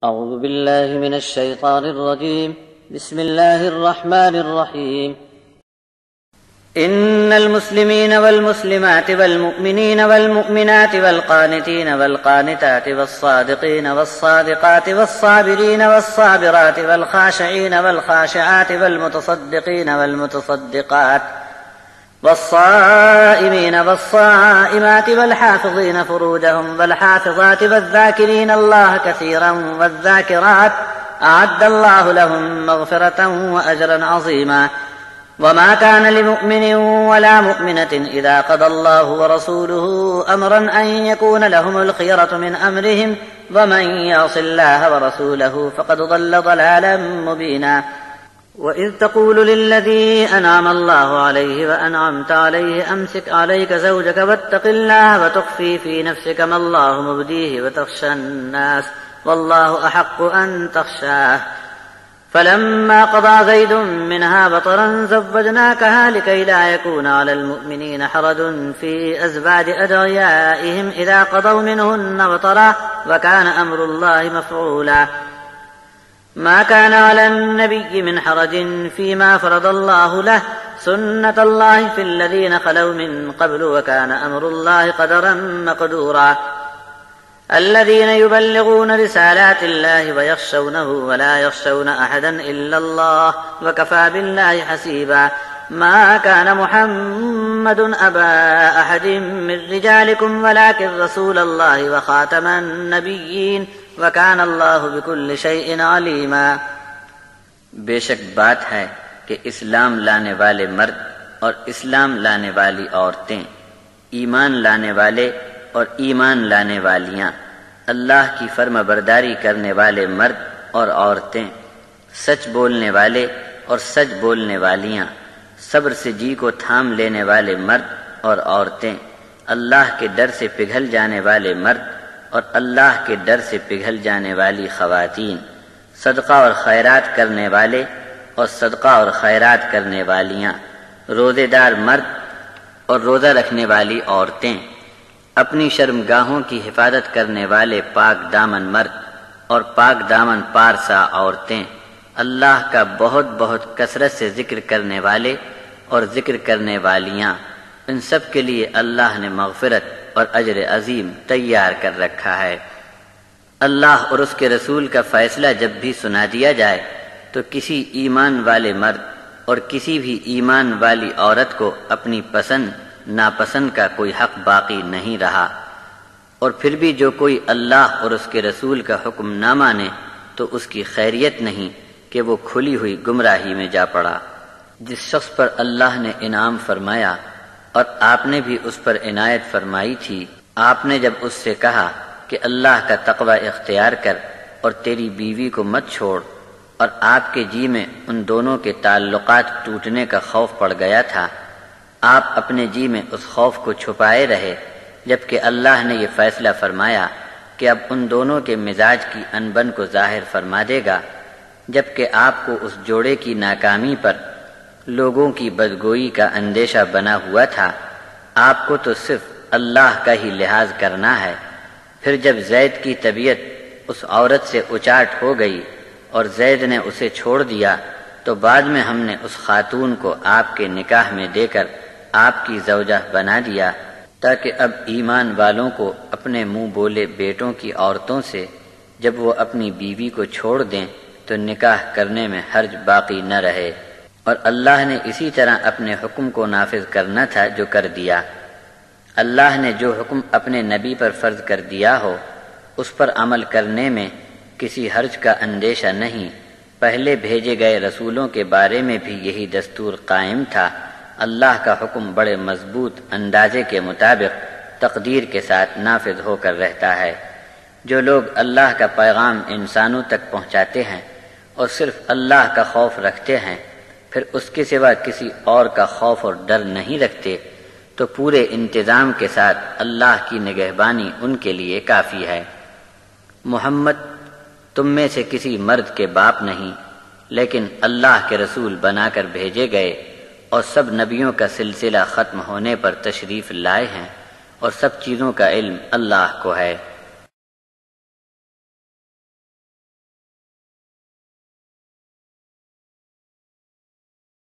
أعوذ بالله من الشيطان الرجيم. بسم الله الرحمن الرحيم. إن المسلمين والمسلمات والمؤمنين والمؤمنات والقانتين والقانتات والصادقين والصادقات والصابرين والصابرات والخاشعين والخاشعات والمتصدقين والمتصدقات والصائمين والصائمات والحافظين فروجهم والحافظات والذاكرين الله كثيرا والذاكرات أعد الله لهم مغفرة وأجرا عظيما. وما كان لمؤمن ولا مؤمنة إذا قضى الله ورسوله أمرا أن يكون لهم الخيرة من أمرهم ومن يعص الله ورسوله فقد ضل ضلالا مبينا. وإذ تقول للذي أنعم الله عليه وأنعمت عليه أمسك عليك زوجك واتق الله وتخفي في نفسك ما الله مبديه وتخشى الناس والله أحق أن تخشاه. فلما قضى زيد منها بطرا زوجناكها لكي لا يكون على المؤمنين حرج في أزواج أدعيائهم إذا قضوا منهن وطرا وكان أمر الله مفعولا. ما كان على النبي من حرج فيما فرض الله له سنة الله في الذين خلوا من قبل وكان أمر الله قدرا مقدورا. الذين يبلغون رسالات الله ويخشونه ولا يخشون أحدا إلا الله وكفى بالله حسيبا. ما كان محمد أبا أحد من رجالكم ولكن رسول الله وخاتم النبيين وَكَانَ اللَّهُ بِكُلِّ شَيْءٍ عَلِيمًا. بے شک بات ہے کہ اسلام لانے والے مرد اور اسلام لانے والی عورتیں، ایمان لانے والے اور ایمان لانے والیاں، اللہ کی فرما برداری کرنے والے مرد اور عورتیں، سچ بولنے والے اور سچ بولنے والیاں، صبر سے جی کو تھام لینے والے مرد اور عورتیں، اللہ کے ڈر سے پگھل جانے والے مرد اور اللہ کے ڈر سے پگھل جانے والی خواتین، صدقہ اور خیرات کرنے والے اور صدقہ اور خیرات کرنے والیاں، روزے دار مرد اور روزہ رکھنے والی عورتیں، اپنی شرمگاہوں کی حفاظت کرنے والے پاک دامن مرد اور پاک دامن پارسا عورتیں، اللہ کا بہت بہت کثرت سے ذکر کرنے والے اور ذکر کرنے والیاں، ان سب کے لیے اللہ نے مغفرت اور اجر عظیم تیار کر رکھا ہے۔ اللہ اور اس کے رسول کا فیصلہ جب بھی سنا دیا جائے تو کسی ایمان والے مرد اور کسی بھی ایمان والی عورت کو اپنی پسند ناپسند کا کوئی حق باقی نہیں رہا، اور پھر بھی جو کوئی اللہ اور اس کے رسول کا حکم نہ مانے تو اس کی خیریت نہیں کہ وہ کھلی ہوئی گمراہی میں جا پڑا۔ جس شخص پر اللہ نے انعام فرمایا اور آپ نے بھی اس پر عنایت فرمائی تھی، آپ نے جب اس سے کہا کہ اللہ کا تقوی اختیار کر اور تیری بیوی کو مت چھوڑ، اور آپ کے جی میں ان دونوں کے تعلقات ٹوٹنے کا خوف پڑ گیا تھا، آپ اپنے جی میں اس خوف کو چھپائے رہے، جبکہ اللہ نے یہ فیصلہ فرمایا کہ اب ان دونوں کے مزاج کی انبن کو ظاہر فرما دے گا، جبکہ آپ کو اس جوڑے کی ناکامی پر لوگوں کی بدگوئی کا اندیشہ بنا ہوا تھا، آپ کو تو صرف اللہ کا ہی لحاظ کرنا ہے۔ پھر جب زید کی طبیعت اس عورت سے اچاٹ ہو گئی اور زید نے اسے چھوڑ دیا تو بعد میں ہم نے اس خاتون کو آپ کے نکاح میں دے کر آپ کی زوجہ بنا دیا، تاکہ اب ایمان والوں کو اپنے منہ بولے بیٹوں کی عورتوں سے جب وہ اپنی بیوی کو چھوڑ دیں تو نکاح کرنے میں حرج باقی نہ رہے۔ اور اللہ نے اسی طرح اپنے حکم کو نافذ کرنا تھا جو کر دیا۔ اللہ نے جو حکم اپنے نبی پر فرض کر دیا ہو اس پر عمل کرنے میں کسی حرج کا اندیشہ نہیں۔ پہلے بھیجے گئے رسولوں کے بارے میں بھی یہی دستور قائم تھا۔ اللہ کا حکم بڑے مضبوط اندازے کے مطابق تقدیر کے ساتھ نافذ ہو کر رہتا ہے۔ جو لوگ اللہ کا پیغام انسانوں تک پہنچاتے ہیں اور صرف اللہ کا خوف رکھتے ہیں، پھر اس کے سوا کسی اور کا خوف اور ڈر نہیں رکھتے، تو پورے انتظام کے ساتھ اللہ کی نگہبانی ان کے لیے کافی ہے۔ محمد تم میں سے کسی مرد کے باپ نہیں، لیکن اللہ کے رسول بنا کر بھیجے گئے، اور سب نبیوں کا سلسلہ ختم ہونے پر تشریف لائے ہیں، اور سب چیزوں کا علم اللہ کو ہے۔